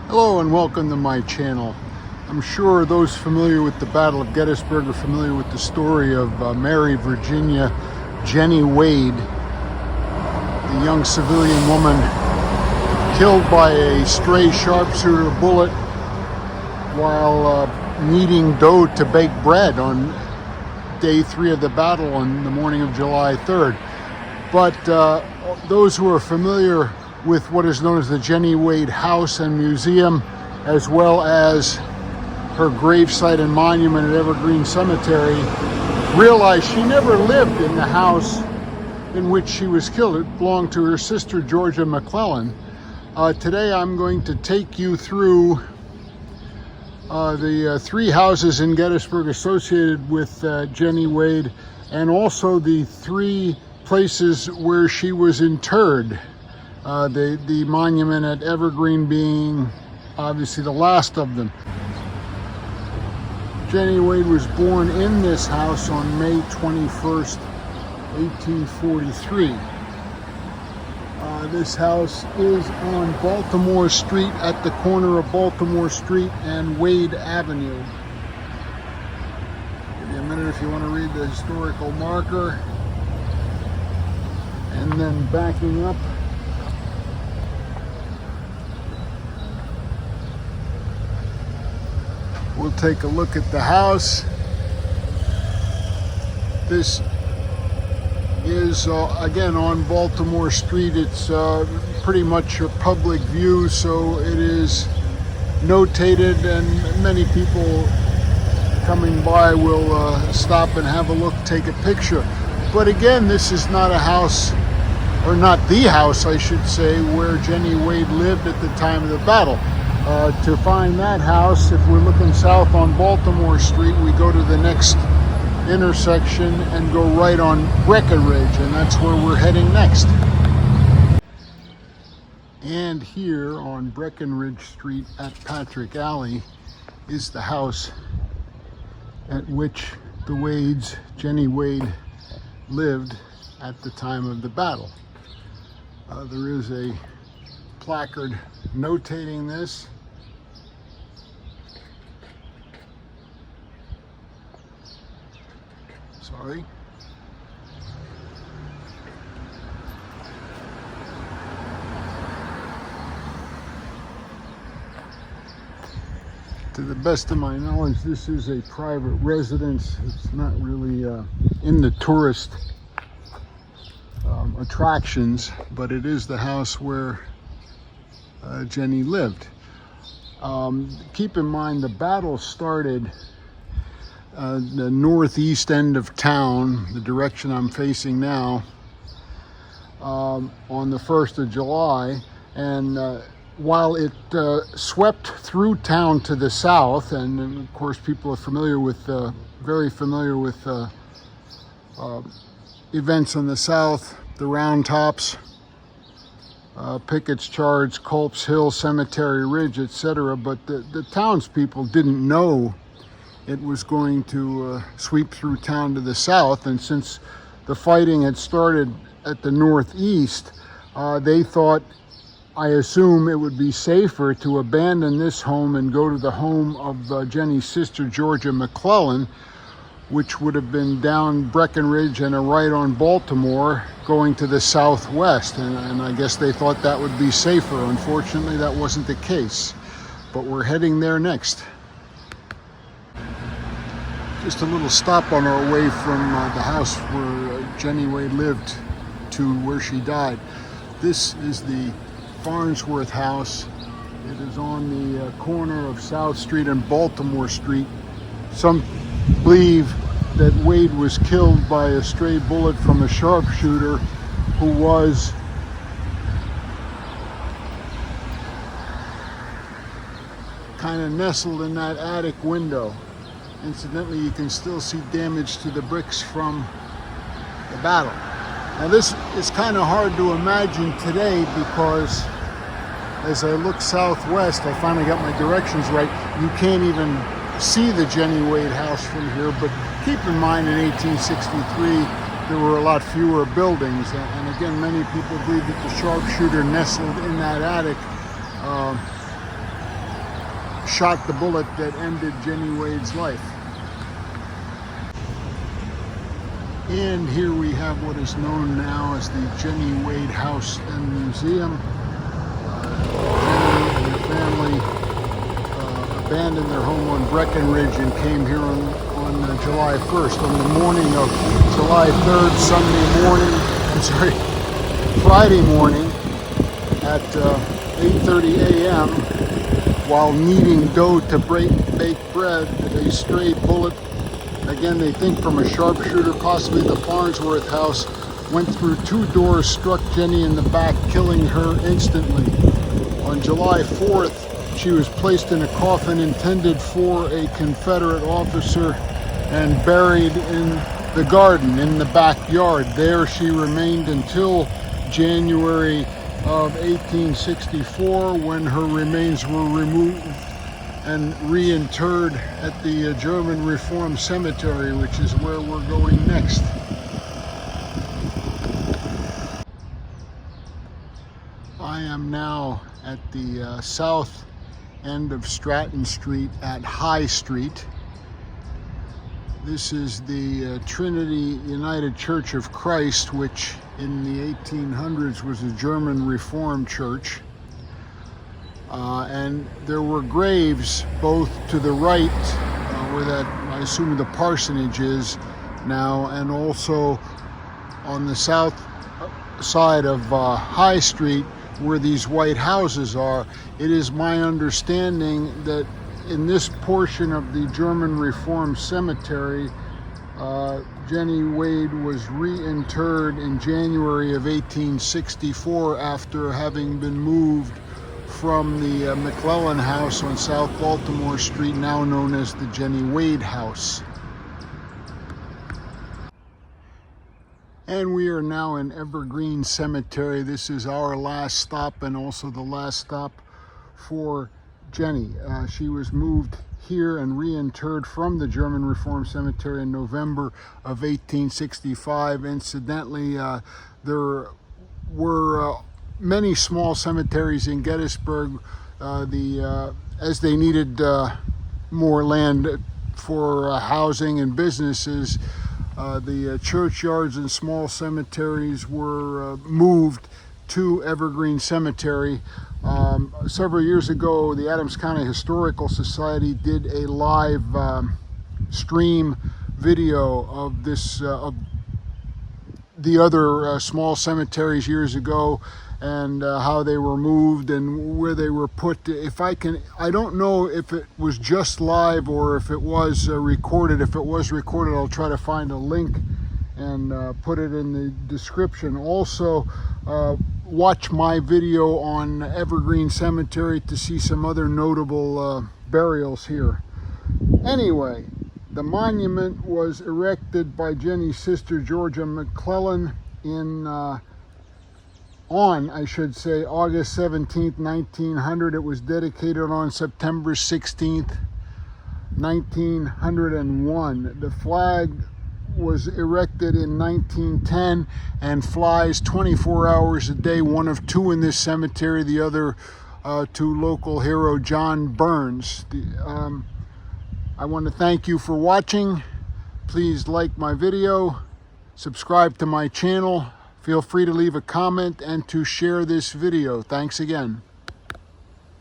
Hello and welcome to my channel. I'm sure those familiar with the Battle of Gettysburg are familiar with the story of Mary Virginia Jennie Wade, the young civilian woman killed by a stray sharpshooter bullet while kneading dough to bake bread on day 3 of the battle on the morning of July 3rd. But those who are familiar with what is known as the Jennie Wade House and Museum, as well as her gravesite and monument at Evergreen Cemetery, realize she never lived in the house in which she was killed. It belonged to her sister, Georgia McClellan. Today I'm going to take you through the 3 houses in Gettysburg associated with Jennie Wade, and also the 3 places where she was interred. The monument at Evergreen being obviously the last of them. Jennie Wade was born in this house on May 21st, 1843. This house is on Baltimore Street, at the corner of Baltimore Street and Wade Avenue. Give you a minute if you want to read the historical marker. And then backing up, we'll take a look at the house. This is again on Baltimore Street. It's pretty much a public view, so it is notated, and many people coming by will stop and have a look, take a picture. But again, this is not a house, or not the house I should say, where Jennie Wade lived at the time of the battle. To find that house, if we're looking south on Baltimore Street, we go to the next intersection and go right on Breckenridge, and that's where we're heading next. And here on Breckenridge Street at Patrick Alley is the house at which the Wades, Jennie Wade, lived at the time of the battle. There is a placard notating this. Sorry. To the best of my knowledge, this is a private residence. It's not really in the tourist attractions, but it is the house where Jennie lived. Keep in mind, the battle started the northeast end of town, the direction I'm facing now, on the 1st of July, and while it swept through town to the south, and of course people are familiar with, very familiar with events on the south, the Round Tops, Pickett's Charge, Culp's Hill, Cemetery Ridge, etc. But the townspeople didn't know it was going to sweep through town to the south, and since the fighting had started at the northeast, they thought, I assume, it would be safer to abandon this home and go to the home of Jennie's sister, Georgia McClellan, which would have been down Breckenridge and a right on Baltimore going to the southwest, and I guess they thought that would be safer. Unfortunately, that wasn't the case, but we're heading there next. Just a little stop on our way from the house where Jennie Wade lived to where she died. This is the Farnsworth House. It is on the corner of South Street and Baltimore Street. Some believe that Wade was killed by a stray bullet from a sharpshooter who was kind of nestled in that attic window. Incidentally, you can still see damage to the bricks from the battle. Now this is kind of hard to imagine today, because as I look southwest, I finally got my directions right, you can't even see the Jennie Wade house from here. But keep in mind, in 1863 there were a lot fewer buildings, and again, many people believe that the sharpshooter nestled in that attic shot the bullet that ended Jennie Wade's life. And here we have what is known now as the Jennie Wade House and Museum. Jennie and her family abandoned their home on Breckenridge and came here on July 1st. On the morning of July 3rd, Friday morning at 8:30 a.m. while kneading dough to bake bread, a stray bullet, again they think from a sharpshooter, possibly the Farnsworth house, went through 2 doors, struck Jennie in the back, killing her instantly. On July 4th, she was placed in a coffin intended for a Confederate officer and buried in the garden in the backyard. There she remained until January of 1864, when her remains were removed and reinterred at the German Reform Cemetery, which is where we're going next. I am now at the south end of Stratton Street at High Street. This is the Trinity United Church of Christ, which in the 1800s was a German Reformed church. And there were graves both to the right, where that, I assume, the parsonage is now, and also on the south side of High Street, where these white houses are. It is my understanding that in this portion of the German Reform Cemetery, Jennie Wade was reinterred in January of 1864 after having been moved from the McClellan House on South Baltimore Street, now known as the Jennie Wade House. And we are now in Evergreen Cemetery. This is our last stop and also the last stop for Jennie. She was moved here and reinterred from the German Reform Cemetery in November of 1865. Incidentally, there were many small cemeteries in Gettysburg as they needed more land for housing and businesses. The churchyards and small cemeteries were moved to Evergreen Cemetery. Several years ago, the Adams County Historical Society did a live stream video of this of the other small cemeteries years ago, and how they were moved and where they were put. I don't know if it was just live or if it was recorded. If it was recorded, I'll try to find a link and put it in the description. Also, watch my video on Evergreen Cemetery to see some other notable burials here. Anyway, the monument was erected by Jennie's sister Georgia McClellan on August 17th, 1900. It was dedicated on September 16th, 1901. The flag was erected in 1910 and flies 24 hours a day, one of 2 in this cemetery, the other to local hero John Burns. I want to thank you for watching. Please like my video, subscribe to my channel, feel free to leave a comment and to share this video. Thanks again.